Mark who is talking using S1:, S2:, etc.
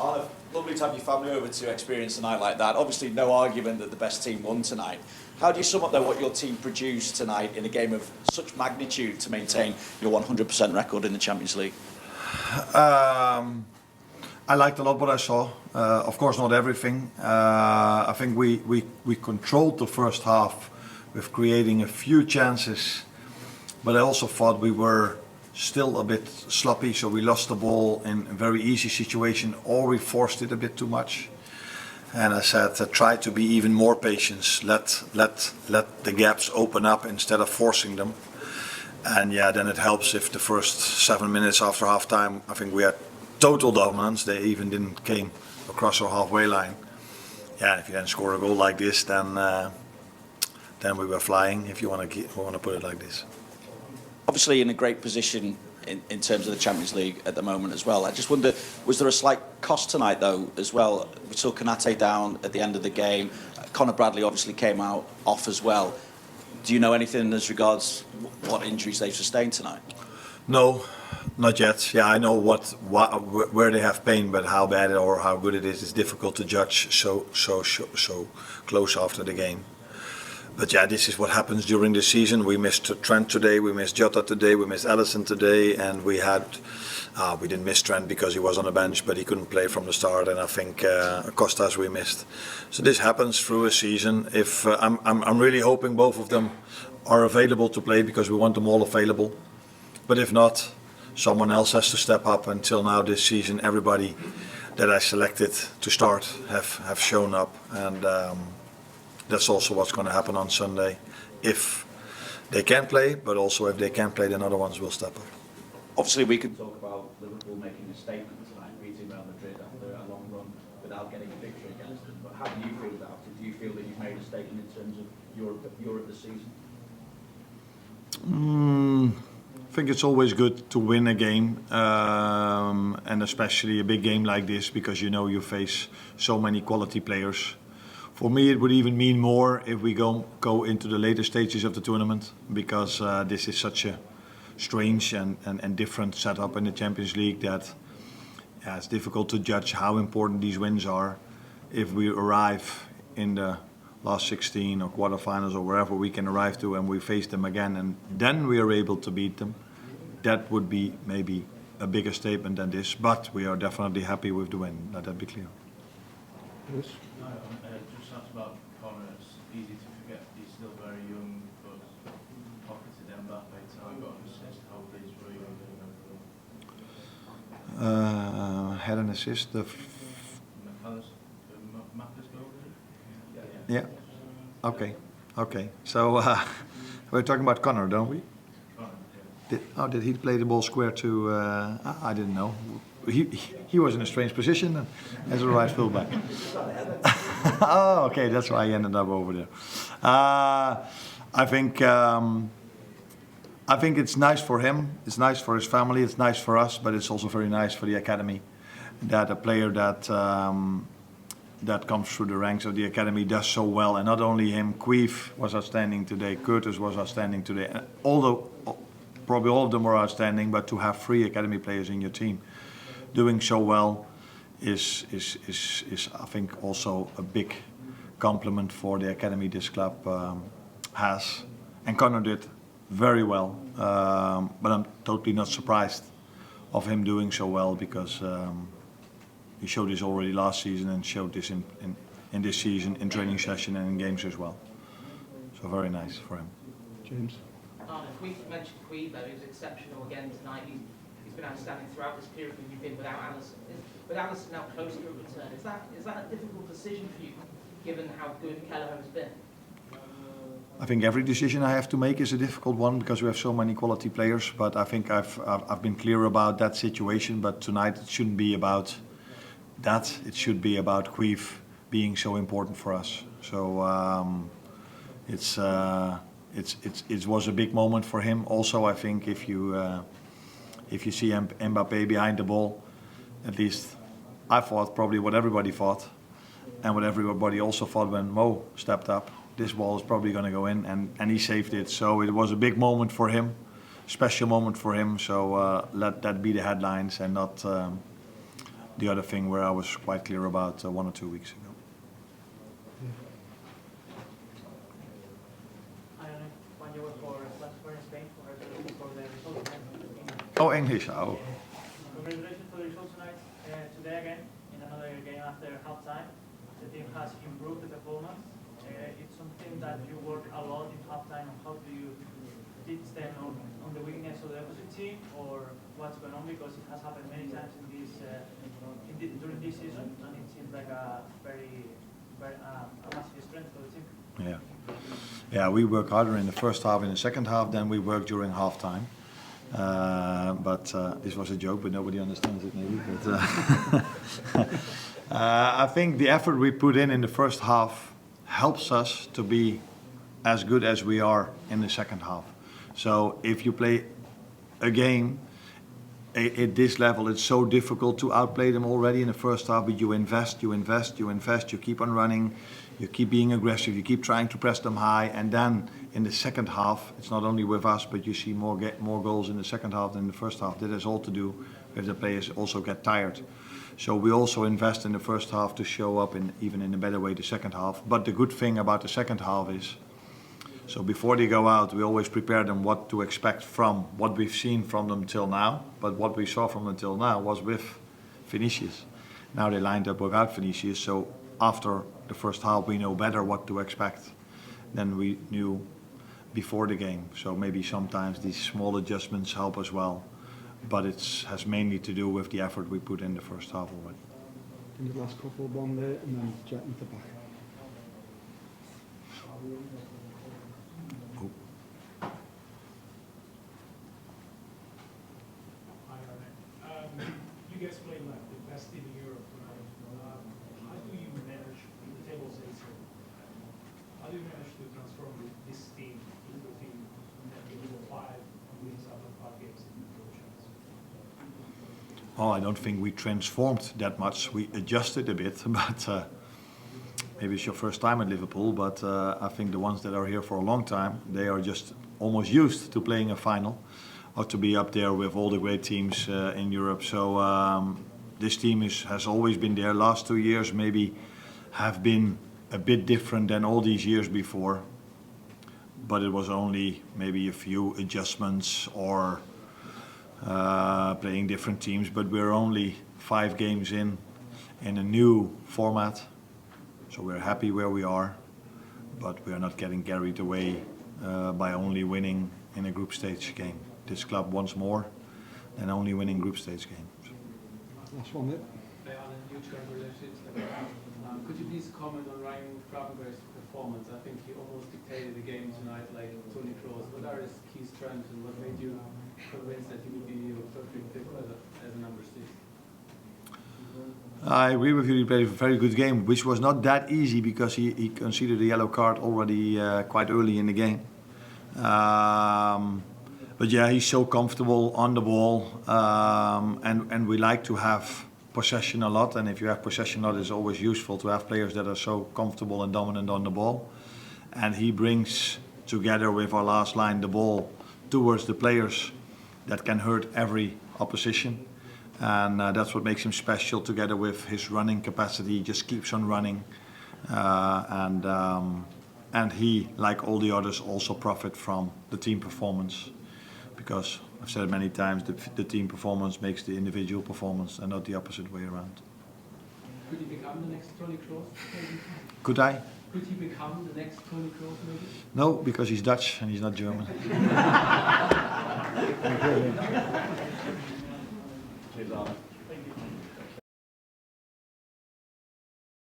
S1: Arne, lovely to have your family over to experience a night like that. Obviously, no argument that the best team won tonight. How do you sum up, though, what your team produced tonight in a game of such magnitude to maintain your 100% record in the Champions League?
S2: I liked a lot what I saw. Of course, not everything. I think we controlled the first half with creating a few chances, but I also thought we were still a bit sloppy, so we lost the ball in a very easy situation, or we forced it a bit too much. And I said, try to be even more patient. Let the gaps open up instead of forcing them. And yeah, then it helps if the first 7 minutes after half time, I think we had total dominance. They even didn't came across our halfway line. Yeah, if you then score a goal like this, then we were flying, if you want to put it like this.
S1: Obviously in a great position in terms of the Champions League at the moment as well. I just wonder, was there a slight cost tonight though as well? We saw Konate down at the end of the game. Conor Bradley obviously came out off as well. Do you know anything as regards what injuries they've sustained tonight?
S2: No, not yet. Yeah, I know where they have pain, but how bad or how good it is difficult to judge so close after the game. But yeah, this is what happens during the season. We missed Trent today, we missed Jota today, we missed Alisson today, and we didn't miss Trent because he was on the bench, but he couldn't play from the start, and I think Costas we missed. So this happens through a season. If I'm really hoping both of them are available to play because we want them all available. But if not, someone else has to step up. Until now this season, everybody that I selected to start have shown up, and that's also what's going to happen on Sunday. If they can play, but also if they can't play, then other ones will step up.
S1: Obviously, we can talk about Liverpool making a statement tonight, beating Real Madrid after a long run without getting a victory against them. But how do you feel about it? Do you feel that you've made a statement in terms of Europe this season?
S2: I think it's always good to win a game, and especially a big game like this, because you know you face so many quality players. For me, it would even mean more if we go into the later stages of the tournament, because this is such a strange and different setup in the Champions League that it's difficult to judge how important these wins are. If we arrive in the last 16 or quarterfinals or wherever we can arrive to, and we face them again, and then we are able to beat them, that would be maybe a bigger statement than this. But we are definitely happy with the win. Let that be clear.
S3: Yes. Just asked about Conor. It's easy to forget he's still very young, but pocketed Mbappe, time got an assist. How pleased were you?
S2: Had an assist.
S3: Mac Allister goal?
S2: Yeah. Okay. So we're talking about Conor, don't we? Did he play the ball square to? I didn't know. He was in a strange position as a right fullback. Oh, okay, that's why he ended up over there. I think it's nice for him. It's nice for his family. It's nice for us, but it's also very nice for the academy that a player that comes through the ranks of the academy does so well. And not only him, Queef was outstanding today. Curtis was outstanding today. Although probably all of them were outstanding, but to have 3 academy players in your team doing so well is I think also a big compliment for the academy this club has. And Conor did very well, but I'm totally not surprised of him doing so well, because he showed this already last season and showed this in this season in training session and in games as well. So very nice for him.
S3: James.
S4: Arne, if we mentioned Queef, he was exceptional again tonight. He's been outstanding throughout this period when you've been without Alisson. With Alisson now close to a return, is that a difficult decision for you, given how good Kelleher has been?
S2: I think every decision I have to make is a difficult one, because we have so many quality players. But I think I've been clear about that situation. But tonight it shouldn't be about that. It should be about Queef being so important for us. So it was a big moment for him. Also, I think if you see Mbappe behind the ball, at least I thought probably what everybody thought, and what everybody also thought when Mo stepped up. This ball is probably going to go in, and he saved it. So it was a big moment for him, special moment for him. So let that be the headlines, and the other thing where I was quite clear about 1 or 2 weeks ago.
S5: I don't know when you were for in Spain for the result.
S2: Oh, English. Oh.
S5: Congratulations for the result tonight. Today again, in another game after halftime, the team has improved the performance. It's something that you work a lot in halftime. And how do you teach them on the weakness of the opposite team, or what's going on? Because it has happened many times in this during this season, and it seems like a massive strength for the team.
S2: Yeah. Yeah, we work harder in the first half. In the second half, than we work during halftime. But this was a joke, but nobody understands it maybe. But I think the effort we put in the first half helps us to be as good as we are in the second half. So if you play a game at this level, it's so difficult to outplay them already in the first half, but you invest, you keep on running, you keep being aggressive, you keep trying to press them high, and then in the second half, it's not only with us, but you see more goals in the second half than in the first half. That has all to do with the players also get tired. So we also invest in the first half to show up even in a better way the second half. But the good thing about the second half is, so before they go out, we always prepare them what to expect from what we've seen from them till now. But what we saw from them till now was with Vinicius. Now they lined up without Vinicius, so after the first half we know better what to expect than we knew before the game. So maybe sometimes these small adjustments help as well. But it has mainly to do with the effort we put in the first half already.
S6: In the last couple of one there, and then Jack into back.
S7: You guys play like the best team in Europe tonight. How do you manage, the table says here, how do you manage to transform this team into a team that can go 5 wins out of 5 games in the chance?
S2: Oh, I don't think we transformed that much. We adjusted a bit, but maybe it's your first time at Liverpool, but I think the ones that are here for a long time, they are just almost used to playing a final or to be up there with all the great teams in Europe. So this team has always been there. Last 2 years maybe have been a bit different than all these years before, but it was only maybe a few adjustments or playing different teams, but we're only 5 games in a new format, so we're happy where we are, but we are not getting carried away by only winning in a group stage game. This club wants more than only winning group stage games.
S6: Last one there.
S8: Arne, huge congratulations. Could you please comment on Ryan Gravenberch's performance? I think he almost dictated the game tonight like Toni Kroos. What are his key strengths and what made you convinced that he would be your perfect fit as a number 6?
S2: I agree with you, he played a very good game, which was not that easy because he conceded a yellow card already quite early in the game. But yeah, he's so comfortable on the ball, and we like to have possession a lot, and if you have possession a lot, it's always useful to have players that are so comfortable and dominant on the ball. And he brings, together with our last line, the ball towards the players that can hurt every opposition. And that's what makes him special, together with his running capacity. He just keeps on running. And he, like all the others, also profit from the team performance. Because I've said it many times, the team performance makes the individual performance and not the opposite way around.
S8: Could he become the next Toni Kroos?
S2: Could I?
S8: Could he become the next Toni Kroos maybe?
S2: No, because he's Dutch and he's not German.
S1: Cheers, Arne.